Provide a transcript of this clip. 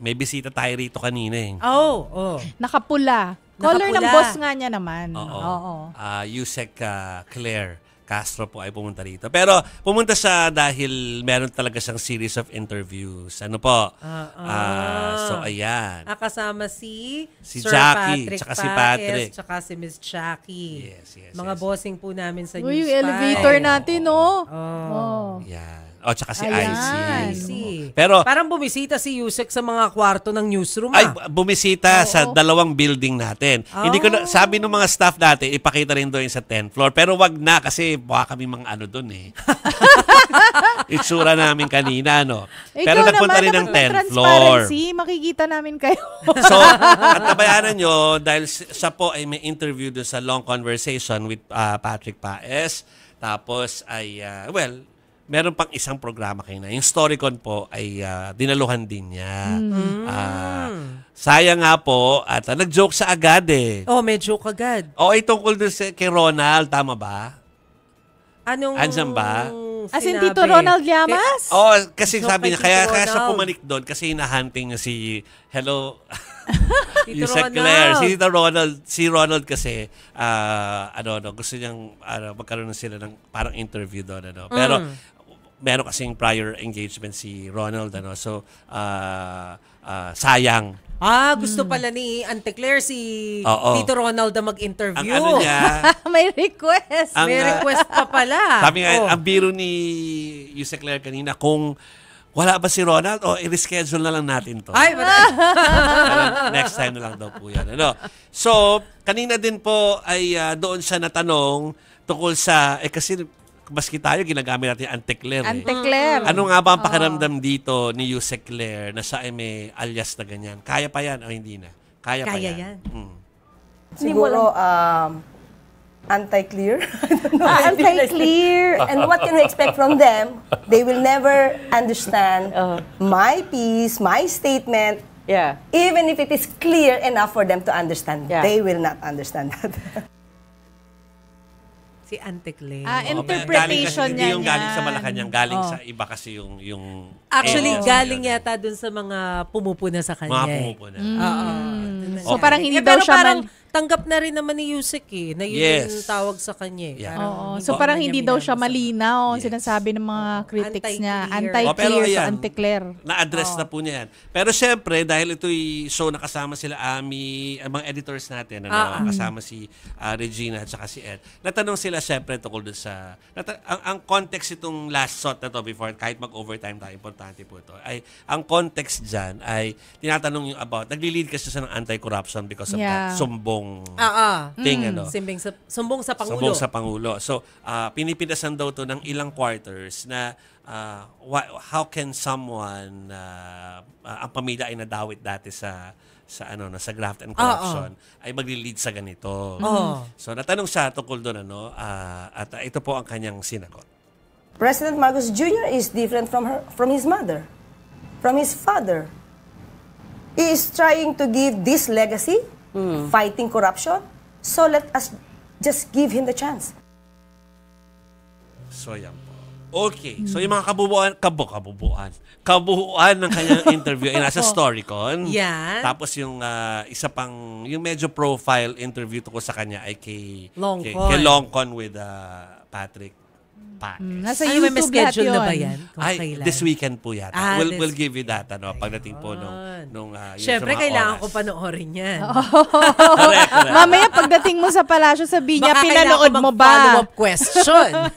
may bisita tayo rito kanina eh. Oh. Nakapula. Color ng boss nga niya naman. Oo. Yusek Claire Castro po ay pumunta rito. Pero pumunta siya dahil meron talaga siyang series of interviews. Ano po? So, ayan. Kasama si Sir Jackie, Patrick tsaka si Patrick. tsaka si Miss Jackie. Yes. Mga bossing po namin sa News 5. Yung elevator natin, no? Yan. Tsaka si Ayan. IC. Pero parang bumisita si Yusek sa mga kwarto ng newsroom. Ay, bumisita sa dalawang building natin. Hindi ko sabi ng mga staff natin, ipakita rin doon sa 10th floor. Pero wag na kasi baka kami mga ano doon eh. Itsura namin kanina, no? Pero nagpunta rin ng 10th floor. Makikita namin kayo. So, at nabayanan nyo, dahil siya po ay may interview doon sa Long Conversation with Patrick Paes. Tapos ay, meron pang isang programa kayo na. Yung Storycon po ay dinaluhan din niya. Sayang nga po at nag-joke sa agad eh. May joke agad. Ay tungkol doon kay Ronald, tama ba? Andyan ba? As in Tito Ronald Llamas? Kasi sabi niya, kaya siya pumanik doon kasi hinahunting niya si Yusek Claire. Si Ronald kasi, gusto niyang magkaroon sila ng parang interview doon. Pero, meron kasing prior engagement si Ronald. So, sayang. Gusto pala ni Ante Claire si Tito Ronald na mag-interview. Ang ano niya, may request. May request pa pala. Sabi nga, ang biro ni Yusek Claire kanina, kung wala ba si Ronald, i-reschedule na lang natin to. Next time na lang daw po yan. So, kanina din po ay doon siya natanong tungkol sa, kasi maski tayo, ginagamit natin Ante Claire. Ante Claire. Ano nga ba ang pakiramdam dito ni Yusek Claire na siya ay may alias na ganyan? Kaya pa yan o hindi na? Kaya pa yan. Siguro, anti-clear. Anti-clear. And what can we expect from them? They will never understand my piece, my statement. Yeah. Even if it is clear enough for them to understand, they will not understand that. Si Ante Claire. Interpretation niya. Hindi yung galing sa Malacanang, galing sa iba kasi yung actually, galing yata dun sa mga pumupuna sa kanya. Mga pumupuna. So parang hindi daw siya parang tanggap na rin naman ni Yusek na yun yung tawag sa kanya. So parang hindi daw siya malinaw. Sinasabi ng mga critics niya. Anti-clear sa Ante Claire. Na-address na po niya yan. Pero syempre, dahil ito'y show na kasama sila Ami, mga editors natin, kasama si Regina at saka si Ed, natanong sila syempre tungkol doon sa... Ang context itong last shot na to before, kahit mag-overtime tayo, importante po ito, ay ang context dyan ay tinatanong yung about, nagli-lead kasi siya ng anti-corruption because of that sumbong thing, sumbong sa Pangulo. Sumbong sa Pangulo. So, pinipindasan daw to ng ilang quarters na how can someone, ang pamilya ay nadawit dati sa graft and corruption, ay magli-lead sa ganito. So, natanong siya tungkol doon, at ito po ang kanyang sinagot. President Marcos Jr. is different from his mother, from his father. He is trying to give this legacy, fighting corruption. So let us just give him the chance. So yan po. Okay. So yung mga kabuuan ng kanyang interview ay nasa Storycon. Yan. Tapos yung isa pang, yung medyo profile interview ko sa kanya ay kay Longcon with Patrick Paes. Nasa YouTube may schedule lahat yun. na ba yan? This weekend po yata. We'll give you that pagdating po nung Siyempre, kailangan ko panoorin yan. Mamaya pagdating mo sa palasyo, sabihin niya, pinanood mo ba? Follow-up question.